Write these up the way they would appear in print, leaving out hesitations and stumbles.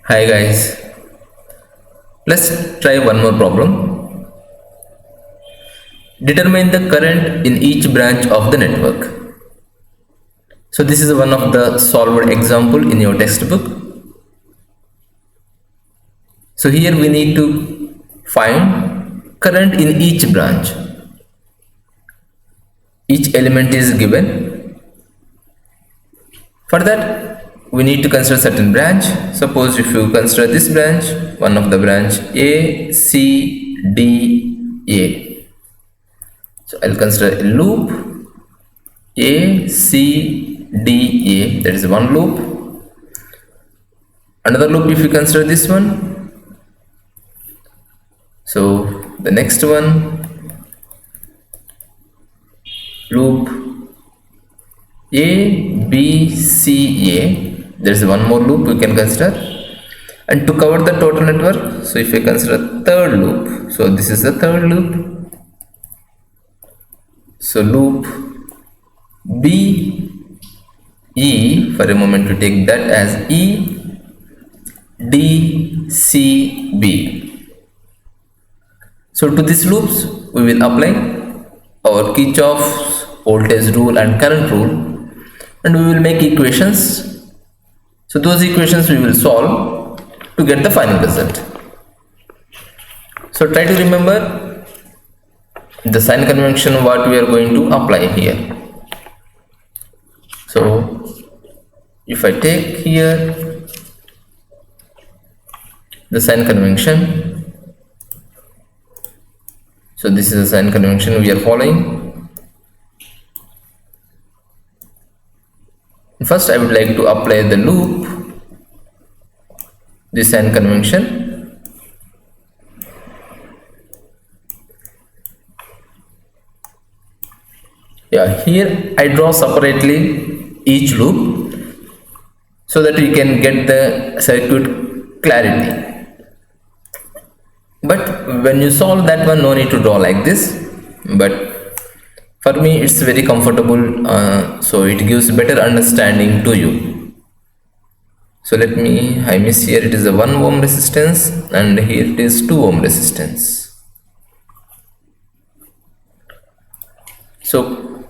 Hi guys, let's try one more problem. Determine the current in each branch of the network. So this is one of the solved example in your textbook. So here we need to find current in each branch. Each element is given. For that we need to consider certain branch. Suppose if you consider this branch, one of the branch A, C, D, A. So I'll consider a loop A, C, D, A. That is one loop. Another loop if you consider this one. So the next one, loop A, B, C, A. There is one more loop we can consider. And to cover the total network, so if I consider third loop, so this is the third loop. So loop B, E, for a moment we take that as E, D, C, B. So to these loops we will apply our Kirchhoff's voltage rule and current rule, and we will make equations. So those equations we will solve to get the final result. So try to remember the sign convention what we are going to apply here. So if I take here the sign convention, so this is the sign convention we are following. First I would like to apply the loop, this sign convention. Yeah, here I draw separately each loop so that we can get the circuit clarity. But when you solve that one, no need to draw like this. But for me it's very comfortable, so it gives better understanding to you. So I miss here, it is a 1 ohm resistance and here it is 2 ohm resistance. So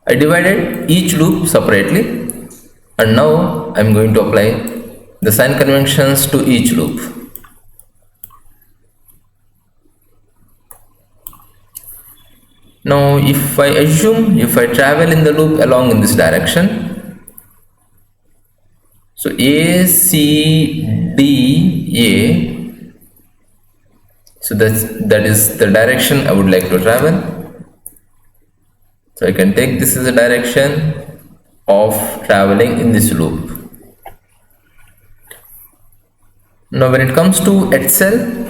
I divided each loop separately, and now I am going to apply the sign conventions to each loop. Now if I assume, if I travel in the loop along in this direction, so A, C, D, A, so that is the direction I would like to travel. So I can take this as a direction of traveling in this loop. Now when it comes to H cell,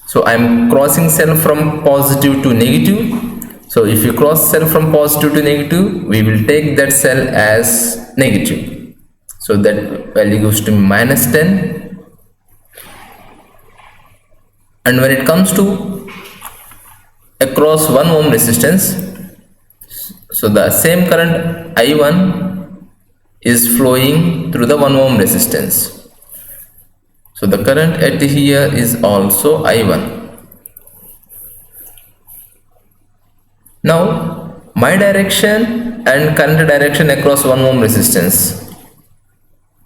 so I am crossing cell from positive to negative. So if you cross cell from positive to negative, we will take that cell as negative. So that value goes to -10. And when it comes to across 1 ohm resistance, so the same current I1 is flowing through the 1 ohm resistance. So the current at here is also I1. Now my direction and current direction across 1 ohm resistance,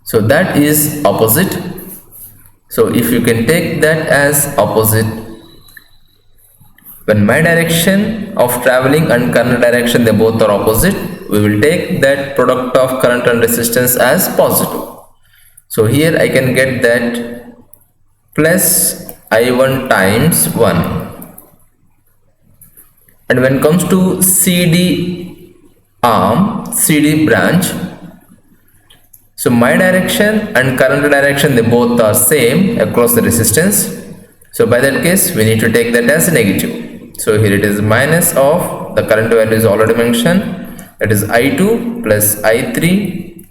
so that is opposite. So if you can take that as opposite, when my direction of traveling and current direction they both are opposite, we will take that product of current and resistance as positive. So here I can get that plus I1 times 1. And when it comes to CD arm, CD branch, so my direction and current direction they both are same across the resistance. So by that case we need to take that as negative. So here it is minus of the current value is already mentioned, that is I2 plus I3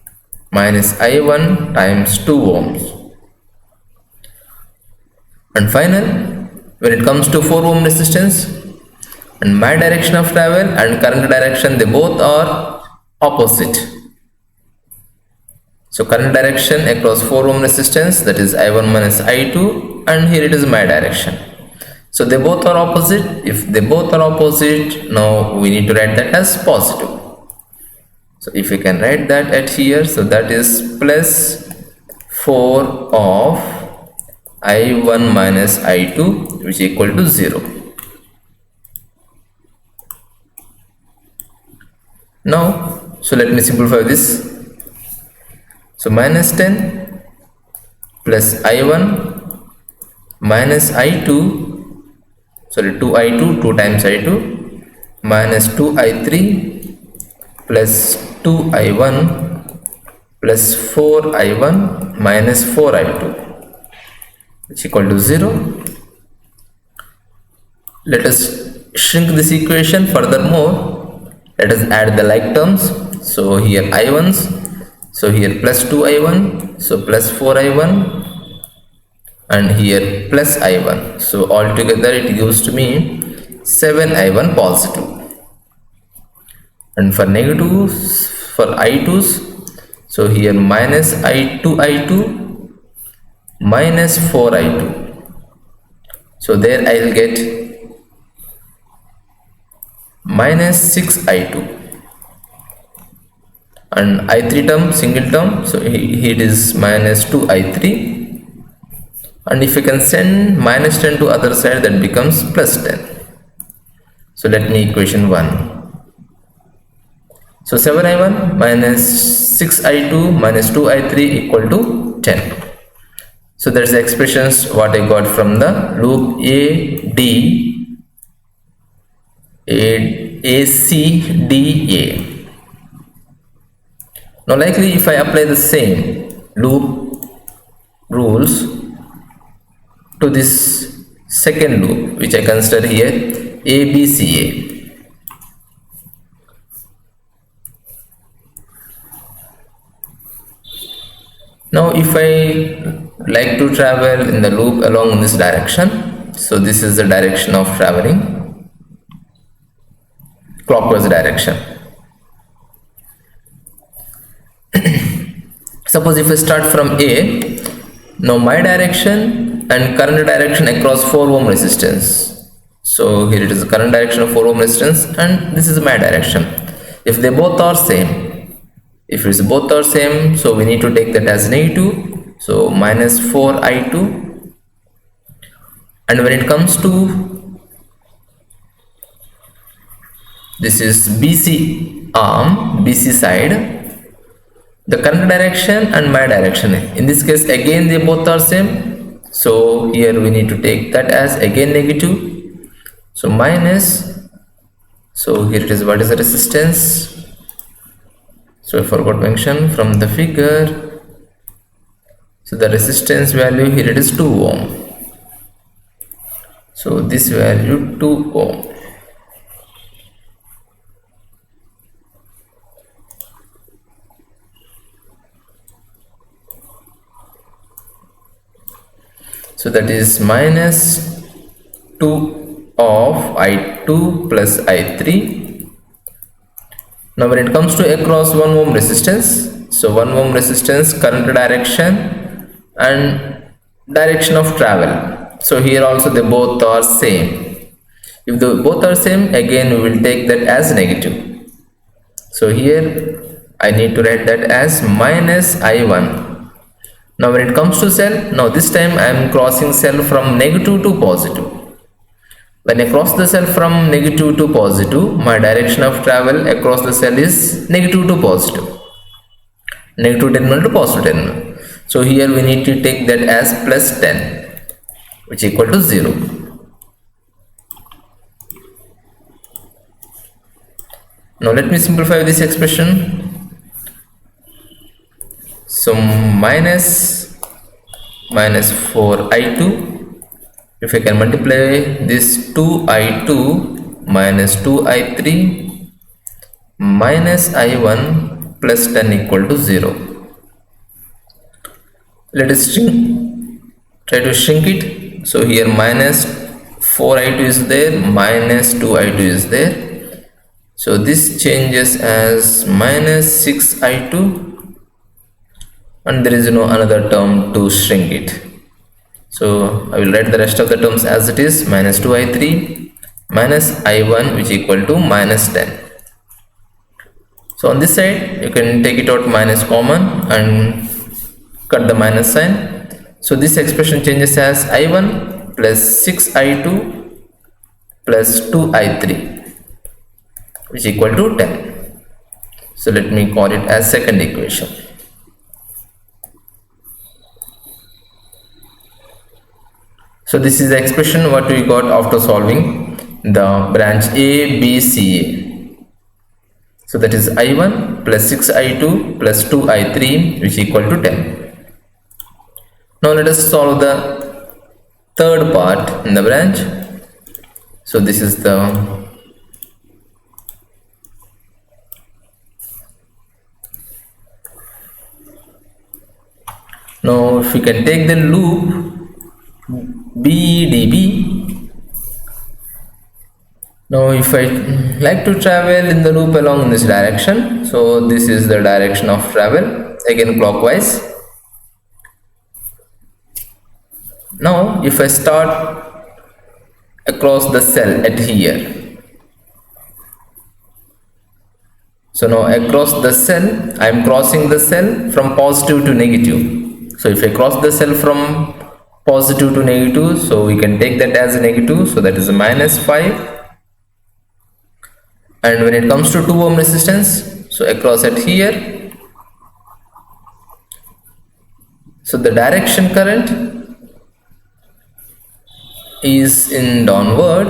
minus I1 times 2 ohms. And final, when it comes to 4 ohm resistance, and my direction of travel and current direction they both are opposite. So current direction across 4 ohm resistance, that is I1 minus I2, and here it is my direction. So they both are opposite. If they both are opposite, now we need to write that as positive. So if we can write that at here, so that is plus 4 of I1 minus I2, which is equal to 0. Now, so let me simplify this. So minus 10 plus I1 minus I2, sorry 2I2, 2 times I2 minus 2I3 plus 2I1 plus 4I1 minus 4I2, which is equal to 0. Let us shrink this equation furthermore. Let us add the like terms. So here I1s, so here plus 2I1, so plus 4I1, and here plus I1. So altogether it gives to me 7I1 positive. And for negatives, for I2s, so here minus I2 minus 4I2. So there I will get minus 6I2. And I3 term, single term, so here it is minus 2I3, and if you can send minus 10 to other side, that becomes plus 10. So let me equation 1. So 7I1 minus 6I2 minus 2I3 equal to 10. So that's the expressions what I got from the loop ACDA. Now likely if I apply the same loop rules to this second loop, which I consider here ABCA. Now if I like to travel in the loop along this direction, so this is the direction of traveling, clockwise direction. Suppose if I start from A, now my direction and current direction across 4 ohm resistance. So here it is the current direction of 4 ohm resistance, and this is my direction. If they both are same, if it's both are same, so we need to take that as negative. So minus 4I2. And when it comes to this is BC arm, BC side, the current direction and my direction, in this case again they both are same, so here we need to take that as again negative. So minus, so here it is what is the resistance, so I forgot to mention from the figure. So the resistance value here it is 2 ohm, so this value 2 ohm. So that is minus 2 of I2 plus I3. Now when it comes to across 1 ohm resistance, so 1 ohm resistance, current direction and direction of travel. So here also they both are same. If they both are same, again we will take that as negative. So here I need to write that as minus I1. Now when it comes to cell, now this time I am crossing cell from negative to positive. When I cross the cell from negative to positive, my direction of travel across the cell is negative to positive. Negative terminal to positive terminal. So here we need to take that as plus 10, which is equal to 0. Now let me simplify this expression. So minus 4I2, if I can multiply this 2I2 minus 2I3 minus I1 plus 10 equal to 0. Let us try to shrink it. So here minus 4I2 is there, minus 2I2 is there. So this changes as minus 6I2 and there is no another term to shrink it. So I will write the rest of the terms as it is, minus 2i3 minus I1 which equal to minus 10. So on this side you can take it out minus common and cut the minus sign. So this expression changes as I1 plus 6i2 plus 2i3 which equal to 10. So let me call it as second equation. So this is the expression what we got after solving the branch A, B, C, A. So that is I1 plus 6i2 plus 2i3 which equal to 10. Now let us solve the third part in the branch. So this is the now if we can take the loop BDB. Now if I like to travel in the loop along this direction, so this is the direction of travel, again clockwise. Now if I start across the cell at here, so now across the cell I am crossing the cell from positive to negative. So if I cross the cell from positive to negative, so we can take that as a negative, so that is a minus 5. And when it comes to 2 ohm resistance, so across at here, so the direction current is in downward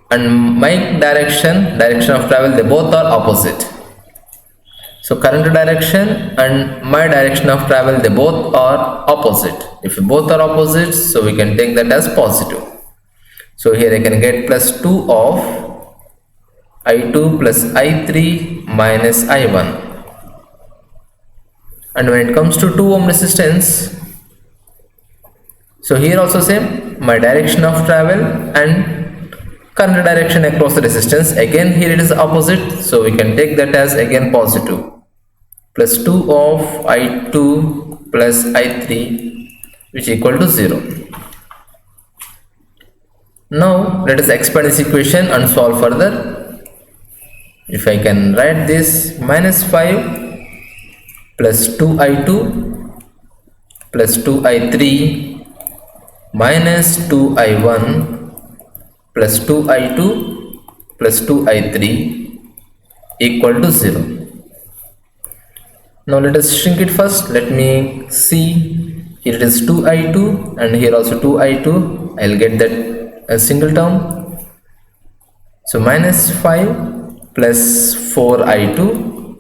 and my direction of travel, they both are opposite. So current direction and my direction of travel, they both are opposite. If both are opposite, so we can take that as positive. So here I can get plus 2 of I2 plus I3 minus I1. And when it comes to 2 ohm resistance, so here also same, my direction of travel and current direction across the resistance, again here it is opposite, so we can take that as again positive. Plus 2 of I2 plus I3 which equal to 0. Now let us expand this equation and solve further. If I can write this, minus 5 plus 2i2 plus 2i3 minus 2i1 plus 2i2 plus 2i3 equal to 0. Now let us shrink it first. Let me see, here it is 2i2 and here also 2i2. I'll get that a single term. So minus 5 plus 4i2.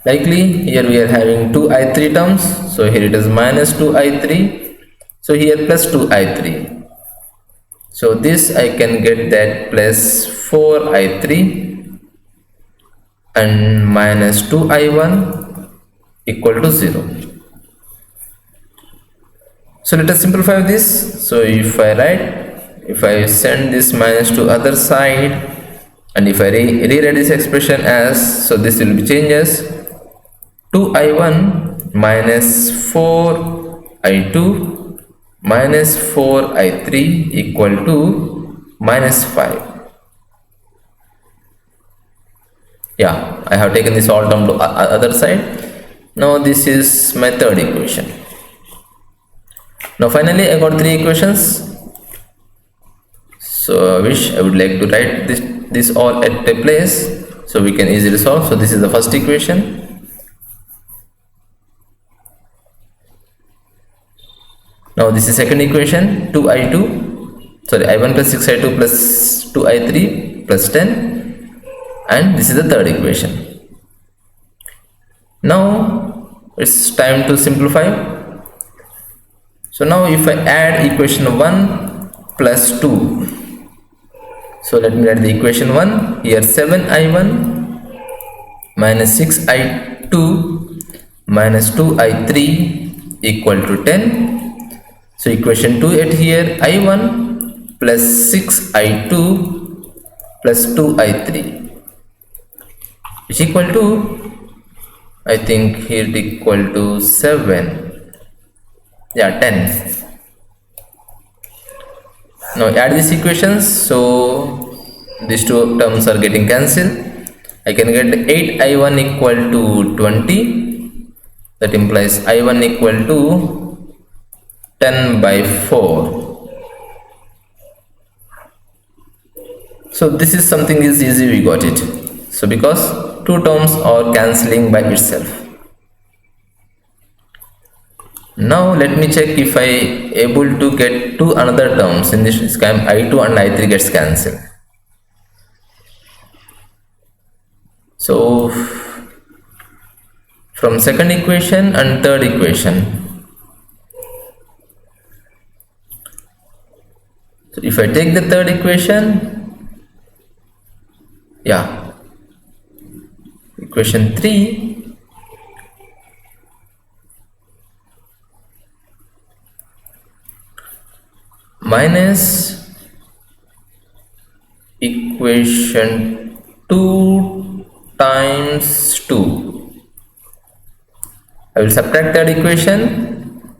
Likely here we are having 2i3 terms, so here it is minus 2i3, so here plus 2i3. So this I can get that plus 4i3 and minus 2i1 equal to 0. So let us simplify this. So if I send this minus to other side, and if I rewrite this expression as, so this will be changes 2i1 minus 4i2 minus 4i3 equal to minus 5. Yeah, I have taken this all down to other side. Now this is my third equation. Now finally I got 3 equations. So I would like to write this all at a place so we can easily solve. So this is the first equation. Now this is second equation, 2i2, sorry, I1 plus 6i2 plus 2i3 plus 10, and this is the third equation. Now it's time to simplify. So now if I add equation 1 plus 2, so let me write the equation 1 here, 7i1 minus 6i2 minus 2i3 equal to 10. So equation 2 at here, i1 plus 6i2 plus 2i3 is equal to I think here it equal to 7. Yeah, 10. Now add these equations. So these two terms are getting cancelled. I can get 8i1 equal to 20. That implies i1 equal to 10 by 4. So this is something is easy, we got it. So because two terms are cancelling by itself. Now let me check if I able to get two another terms. In this scheme, I2 and I3 gets cancelled. So from second equation and third equation, so if I take the third equation, yeah, equation 3 minus equation 2 times 2. I will subtract that equation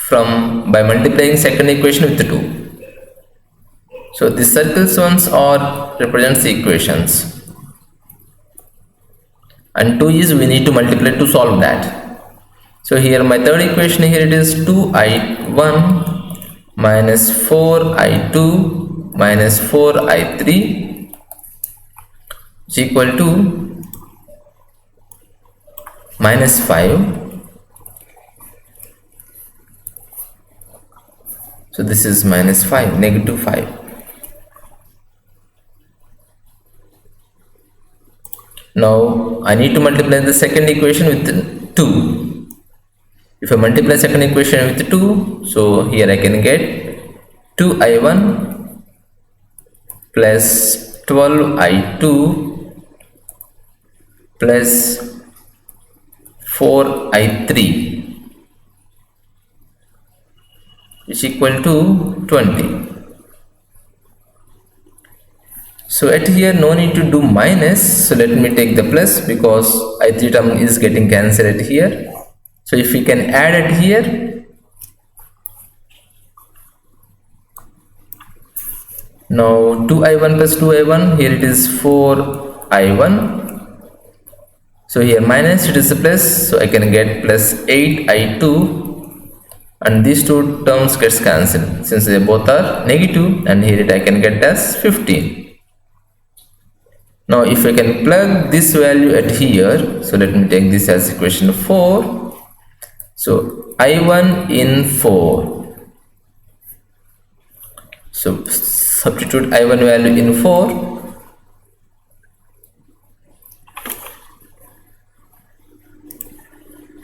from by multiplying second equation with 2. So the circles ones are represents the equations, and 2 is we need to multiply to solve that. So here my third equation, here it is 2i1 minus 4i2 minus 4i3 is equal to minus 5. So this is minus 5, negative 5. Now I need to multiply the second equation with 2. If I multiply second equation with 2, so here I can get 2i1 plus 12i2 plus 4i3 is equal to 20. So at here no need to do minus, so let me take the plus because I3 term is getting cancelled at here. So if we can add it here, now 2i1 plus 2i1, here it is 4i1. So here minus, it is a plus, so I can get plus 8i2, and these two terms gets cancelled since they both are negative, and here I can get as 15. Now if I can plug this value at here, so let me take this as equation 4. So I1 in 4. So substitute I1 value in 4.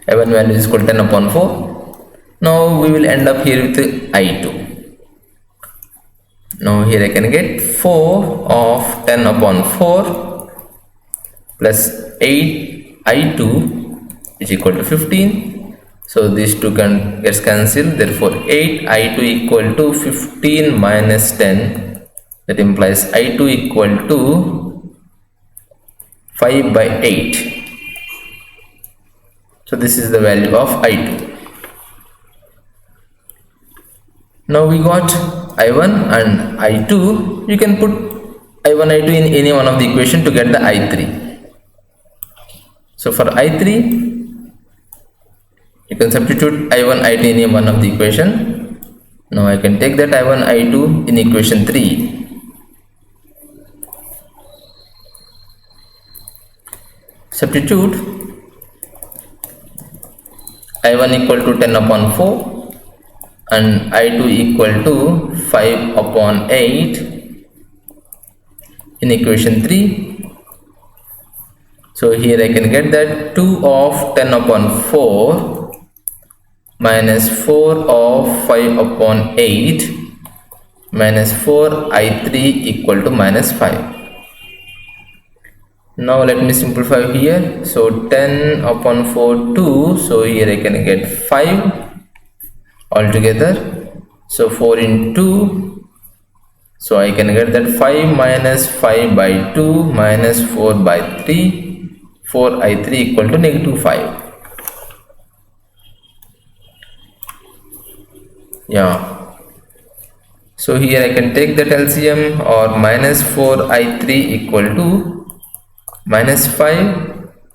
I1 value is equal to 10 upon 4. Now we will end up here with I2. Now here I can get 4 of 10 upon 4 plus 8 I2 is equal to 15. So these two gets cancelled, therefore 8i2 equal to 15 minus 10, that implies i2 equal to 5 by 8. So this is the value of i2. Now we got i1 and i2. You can put i1 i2 in any one of the equation to get the i3. So for i3, you can substitute I1, I2 in any one of the equation. Now I can take that I1, I2 in equation 3. Substitute I1 equal to 10 upon 4 and I2 equal to 5 upon 8 in equation 3. So here I can get that 2 of 10 upon 4 minus 4 of 5 upon 8 minus 4i3 equal to minus 5. Now let me simplify here. So 10 upon 4, 2. So here I can get 5 altogether. So 4 into 2. So I can get that 5 minus 5 by 2 minus 4 by 3. for I3 equal to -5. Yeah. So here I can take that LCM, or -4 I3 equal to -5.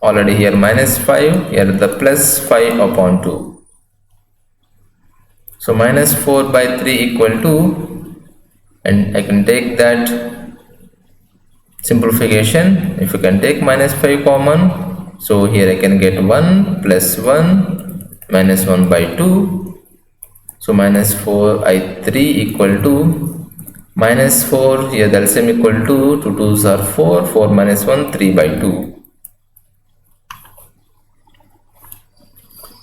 Already here -5, here the +5 upon 2. So -4/3 equal to, and I can take that simplification. If you can take -5 common, so here I can get 1 + 1 -1/2. So -4I3 equal to -4, here the LCM equal to 2 2s are 4, 4 - 1 3/2.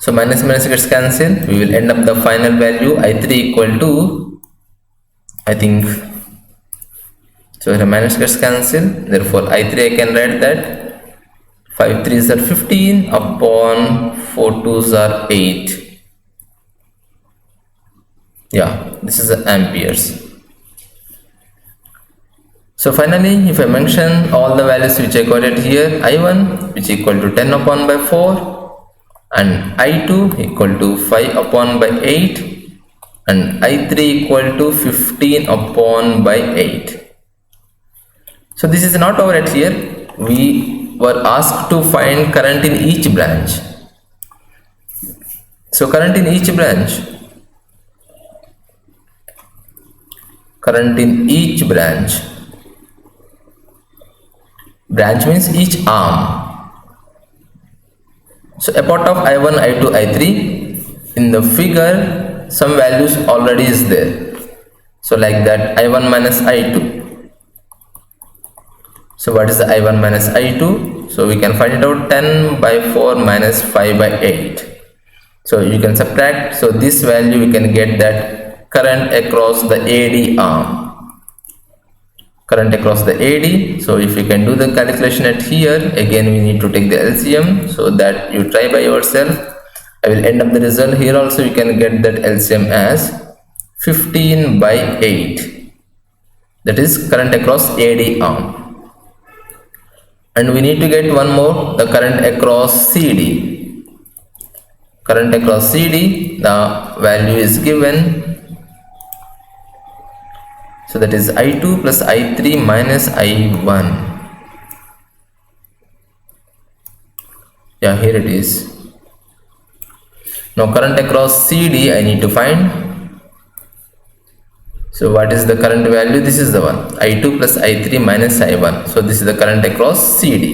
So minus gets cancelled. We will end up the final value I3 equal to, I think, so the minus gets cancelled, therefore I3 I can write that 5 3s are 15 upon 4 2s are 8. Yeah, this is the amperes. So finally, if I mention all the values which I got it here, I1 which equal to 10 upon by 4, and I2 equal to 5 upon by 8, and I3 equal to 15 upon by 8. So this is not over at here. We were asked to find current in each branch. So current in each branch, branch means each arm. So a part of I1, I2, I3, in the figure some values already is there. So like that I1 minus I2. So what is the I1 minus I2? So we can find it out, 10/4 minus 5/8. So you can subtract. So this value we can get that current across the AD arm. So if you can do the calculation at here, again we need to take the LCM, so that you try by yourself. I will end up the result. Here also you can get that LCM as 15/8. That is current across AD arm. And we need to get one more, the current across CD. The value is given. So that is I2 plus I3 minus I1. Yeah, here it is. Now current across CD I need to find. So what is the current value? This is the one, I2 plus I3 minus I1. So this is the current across CD.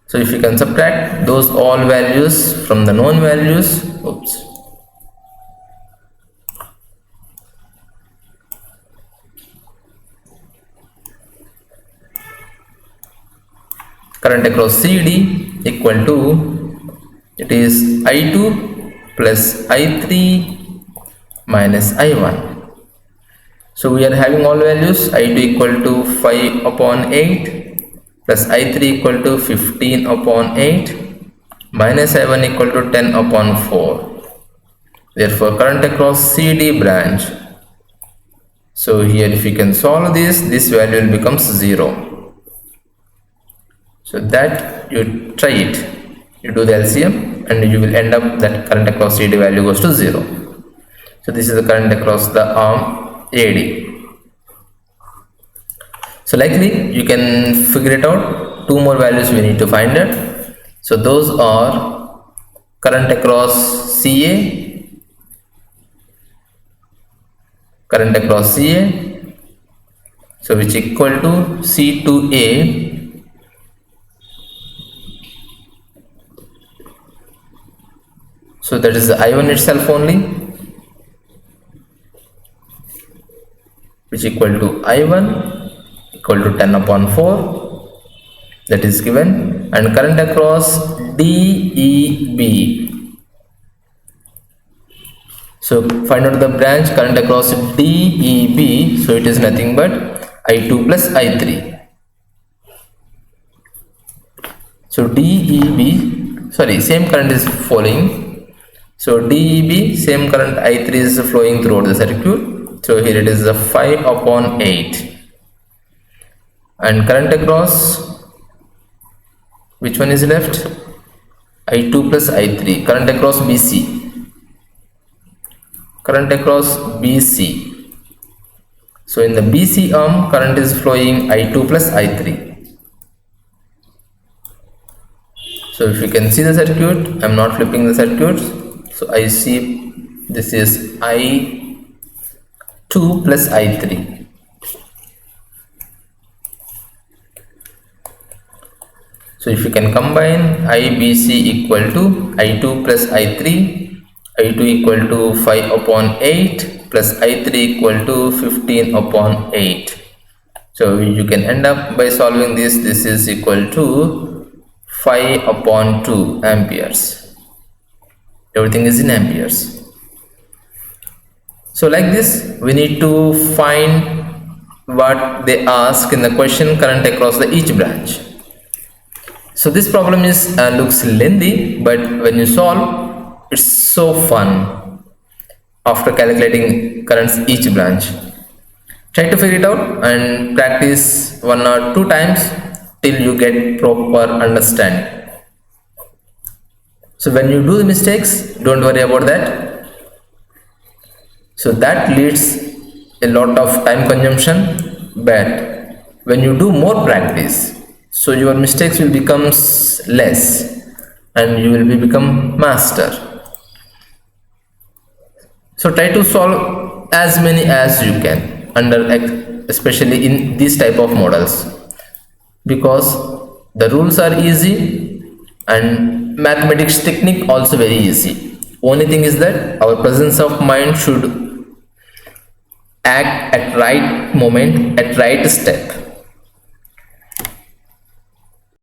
So if you can subtract those all values from the known values, current across CD equal to, it is I2 plus I3 minus I1. So we are having all values, I2 equal to 5 upon 8 plus I3 equal to 15 upon 8 minus I1 equal to 10 upon 4. Therefore current across CD branch. So here if you can solve this value will become 0. So that you try it, you do the LCM, and you will end up that current across CD value goes to 0. So this is the current across the arm AD. So likely you can figure it out. Two more values we need to find it. So those are current across CA, so which equal to C2A So that is the I1 itself only, which equal to I1 equal to 10 upon 4, that is given, and current across DEB. So find out the branch current across DEB. So it is nothing but I2 plus I3. So DEB, sorry, same current is flowing. So DEB, same current I3 is flowing throughout the circuit. So here it is the 5 upon 8. And current across Which one is left? I2 plus I3. Current across BC. Current across BC. So in the BC arm, current is flowing I2 plus I3. So if you can see the circuit, I am not flipping the circuits. So I see this is I2 plus I3. So if you can combine IBC equal to I2 plus I3, I2 equal to 5 upon 8 plus I3 equal to 15 upon 8. So you can end up by solving this. This is equal to 5 upon 2 amperes. Everything is in amperes. So like this, we need to find what they ask in the question, current across the each branch. So this problem is looks lengthy, but when you solve, it's so fun after calculating currents each branch. Try to figure it out and practice 1 or 2 times till you get proper understanding. So when you do the mistakes, don't worry about that. So that leads a lot of time consumption, but when you do more practice, so your mistakes will become less and you will become master. So try to solve as many as you can under, especially in these type of models, because the rules are easy and mathematics technique also very easy. Only thing is that our presence of mind should act at right moment, at right step.